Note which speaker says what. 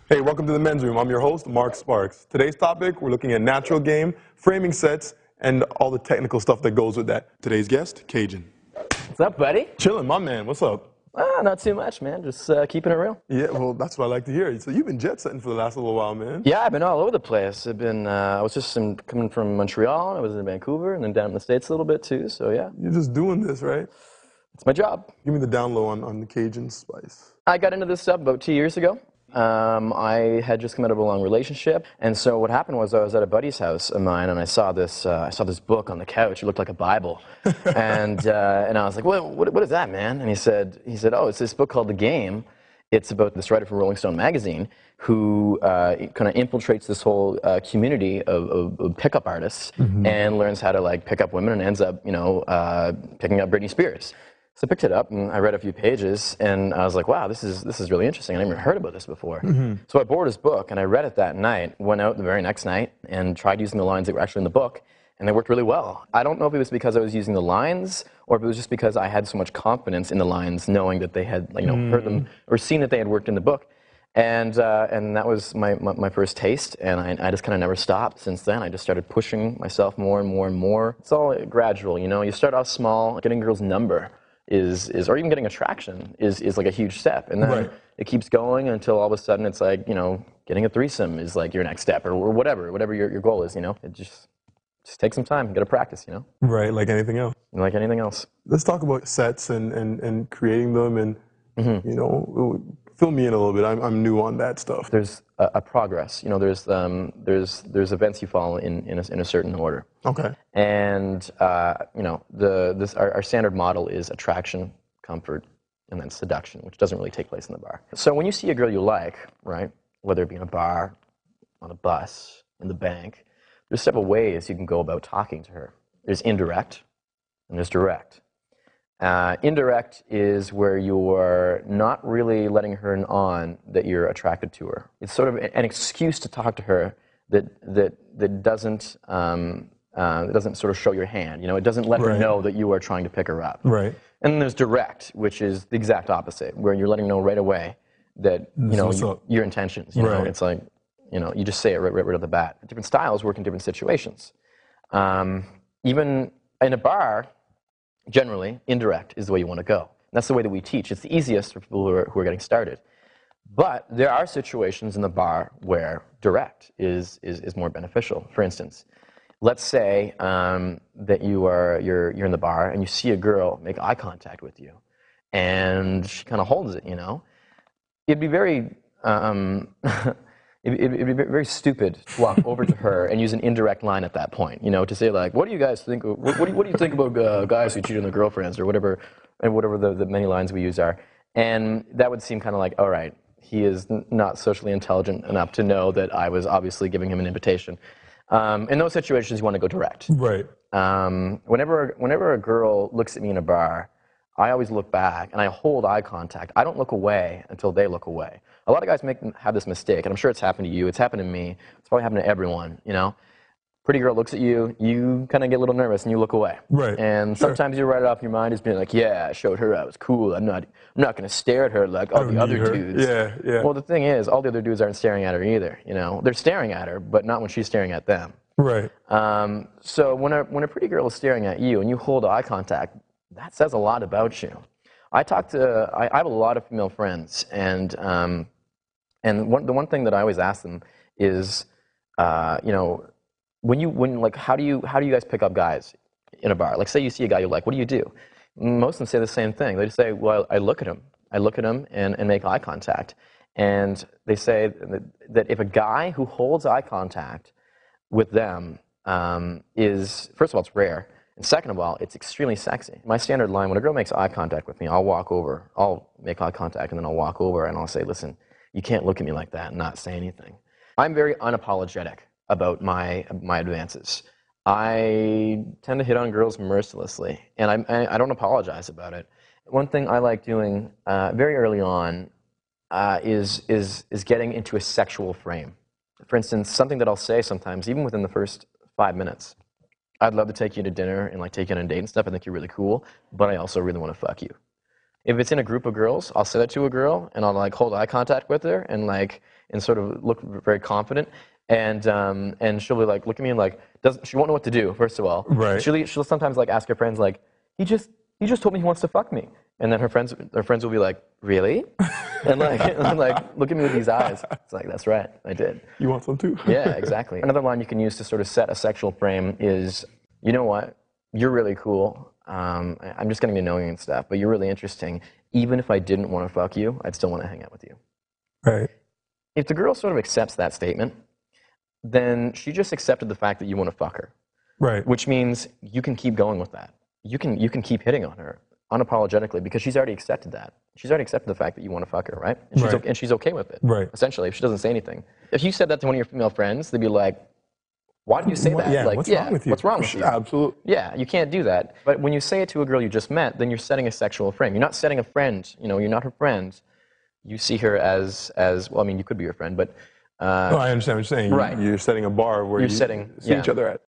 Speaker 1: Hey, welcome to the men's room. I'm your host, Mark Sparks. Today's topic, we're looking at natural game, framing sets, and all the technical stuff that goes with that. Today's guest, Cajun.
Speaker 2: What's up, buddy?
Speaker 1: Chillin', my man. What's up?
Speaker 2: Not too much, man. Just keeping it real.
Speaker 1: Yeah, well, that's what I like to hear. So you've been jet setting for the last little while, man.
Speaker 2: Yeah, I've been all over the place. I was just coming from Montreal. I was in Vancouver, and then down in the States a little bit too. So yeah,
Speaker 1: You're just doing this, right?
Speaker 2: it's my job.
Speaker 1: Give me the down low on the Cajun spice.
Speaker 2: I got into this stuff about 2 years ago. I had just come out of a long relationship, and so what happened was I was at a buddy's house of mine, and I saw this book on the couch. It looked like a Bible, and I was like, what is that, man? And he said, oh, it's this book called The Game. It's about this writer from Rolling Stone magazine who kind of infiltrates this whole community of pickup artists and learns how to like pick up women and ends up, picking up Britney Spears. So I picked it up and I read a few pages and I was like, wow, this is really interesting. I never heard about this before. So I borrowed his book and I read it that night, went out the very next night and tried using the lines that were actually in the book, and they worked really well. I don't know if it was because I was using the lines or if it was just because I had so much confidence in the lines, knowing that they had heard them or seen that they had worked in the book. And that was my first taste, and I just kind of never stopped since then. I just started pushing myself more and more and more. It's all gradual, You start off small, getting a girl's number or even getting attraction is like a huge step, and then it keeps going until all of a sudden it's like, getting a threesome is like your next step, or whatever your goal is, It just takes some time, you gotta practice,
Speaker 1: Right, like anything else.
Speaker 2: Like anything else.
Speaker 1: Let's talk about sets and creating them and, fill me in a little bit. I'm new on that stuff.
Speaker 2: There's a progress, there's events you follow in a certain order.
Speaker 1: Okay.
Speaker 2: And our standard model is attraction, comfort, and then seduction, which doesn't really take place in the bar. So when you see a girl you like, right, whether it be in a bar, on a bus, in the bank, there's several ways you can go about talking to her. There's indirect, and there's direct. Indirect is where you're not really letting her on that you're attracted to her. It's sort of an excuse to talk to her that doesn't sort of show your hand. It doesn't let her know that you are trying to pick her up.
Speaker 1: Right.
Speaker 2: And then there's direct, which is the exact opposite, where you're letting her know right away that your intentions. It's like you just say it right off the bat. Different styles work in different situations. Even in a bar, generally, indirect is the way you want to go. And that's the way that we teach. It's the easiest for people who are getting started. But there are situations in the bar where direct is more beneficial. For instance, let's say that you're in the bar and you see a girl make eye contact with you, and she kind of holds it. It'd be very It'd be very stupid to walk over to her and use an indirect line at that point, to say like, "What do you guys think? What do you think about guys who cheat on their girlfriends or whatever?" And whatever the many lines we use are, and that would seem kind of like, all right, he is not socially intelligent enough to know that I was obviously giving him an invitation. In those situations, you want to go direct.
Speaker 1: Right.
Speaker 2: Whenever a girl looks at me in a bar, I always look back and I hold eye contact. I don't look away until they look away. A lot of guys have this mistake, and I'm sure it's happened to you. It's happened to me. It's probably happened to everyone. Pretty girl looks at you, you kind of get a little nervous and you look away.
Speaker 1: Right.
Speaker 2: And sometimes you write it off in your mind as being like, yeah, I showed her I was cool. I'm not going to stare at her like all the other dudes.
Speaker 1: Yeah, yeah.
Speaker 2: Well, the thing is, all the other dudes aren't staring at her either. They're staring at her, but not when she's staring at them.
Speaker 1: Right.
Speaker 2: So when a pretty girl is staring at you and you hold eye contact, that says a lot about you. I have a lot of female friends, and the one thing that I always ask them is, how do you guys pick up guys in a bar? Like, say you see a guy you like, what do? Most of them say the same thing. They just say, well, I look at him and make eye contact. And they say that if a guy who holds eye contact with them is, first of all, it's rare. And second of all, it's extremely sexy. My standard line, when a girl makes eye contact with me, I'll make eye contact and then I'll walk over and I'll say, listen, you can't look at me like that and not say anything. I'm very unapologetic about my advances. I tend to hit on girls mercilessly, and I don't apologize about it. One thing I like doing very early on is getting into a sexual frame. For instance, something that I'll say sometimes, even within the first 5 minutes. I'd love to take you to dinner and like take you on a date and stuff. I think you're really cool, but I also really want to fuck you. If it's in a group of girls, I'll say that to a girl and I'll like hold eye contact with her and like and sort of look very confident. And she'll be like, look at me and like, she won't know what to do, first of all.
Speaker 1: Right.
Speaker 2: She'll sometimes like ask her friends like, he just told me he wants to fuck me. And then her friends will be like, really? and like, look at me with these eyes. It's like, that's right, I did.
Speaker 1: You want some too?
Speaker 2: Yeah, exactly. Another line you can use to sort of set a sexual frame is, you know what, you're really cool. I'm just getting to know you and stuff, but you're really interesting. Even if I didn't want to fuck you, I'd still want to hang out with you.
Speaker 1: Right.
Speaker 2: If the girl sort of accepts that statement, then she just accepted the fact that you want to fuck her.
Speaker 1: Right.
Speaker 2: Which means you can keep going with that. You can keep hitting on her unapologetically because she's already accepted that. She's already accepted the fact that you want to fuck her, right? And she's okay with it.
Speaker 1: Right.
Speaker 2: Essentially, if she doesn't say anything. If you said that to one of your female friends, they'd be like, why did you say that?
Speaker 1: Yeah,
Speaker 2: like,
Speaker 1: what's wrong with you?
Speaker 2: What's wrong with you?
Speaker 1: Absolutely.
Speaker 2: Yeah, you can't do that. But when you say it to a girl you just met, then you're setting a sexual frame. You're not setting a friend. You know, you're not her friend. You see her as well. I mean, you could be her friend, but
Speaker 1: No, I understand what you're saying.
Speaker 2: Right.
Speaker 1: You're setting a bar where you see each other at.